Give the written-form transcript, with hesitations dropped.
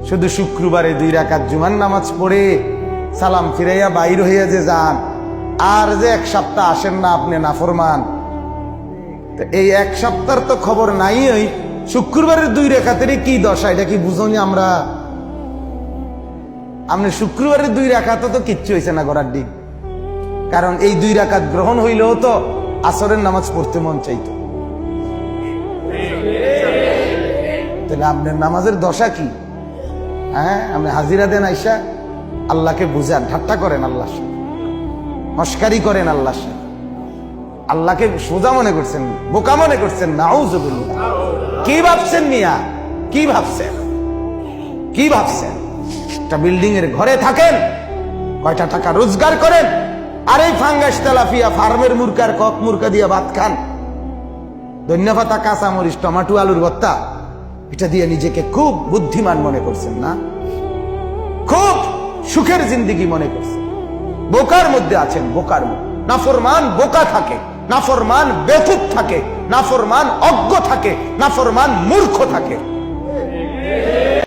শুধু শুক্রবারে 2 রাকাত জুমার নামাজ পড়ে সালাম ফিরাইয়া বাইর হইয়া যে যান, আর যে 1 সপ্তাহ আসেন না আপনি নাফরমান। এই 1 সপ্তাহের তো খবর নাই। ওই শুক্রবারের 2 রাকাতেরই কি দশা, এটা কি বুঝনি আমরা? আপনি শুক্রবারের 2 রাকাত তো কিচ্ছু হয়েছে না গড়ার দিক, কারণ এই 2 রাকাত গ্রহণ হইলেও তো আসরের নামাজ পড়তে মন চাইতো। তাহলে আপনার নামাজের দশা কি? হ্যাঁ, আপনি হাজিরা দেন আইসা আল্লাহকে বুঝান, ঠাট্টা করেন আল্লাহর সাথে, মস্কারি করেন আল্লাহর সাথে, আল্লাহকে সোজা মনে করছেন, বোকা মনে করছেন। নাউযুবিল্লাহ। কি ভাবছেন মিয়া? কি ভাবছেন? কি ভাবছেন? একটা বিল্ডিং এর ঘরে থাকেন, কয়টা টাকা রোজগার করেন, আর এই ফাঙ্গাস তেলাপিয়া ফার্মের মুরকার কক মুরকা দিয়ে ভাত খান, ধন্যপাতা, কাঁচামরিচ, টমাটো, আলুর ভর্তা, এটা দিয়ে নিজেকে খুব বুদ্ধিমান মনে করছেন না? খুব সুখের জিন্দেগি মনে করছেন। বোকার মধ্যে আছেন, বোকার মধ্যে। নাফরমান বোকা থাকে, নাফরমান বেকুব থাকে, নাফরমান অজ্ঞ থাকে, নাফরমান মূর্খ থাকে।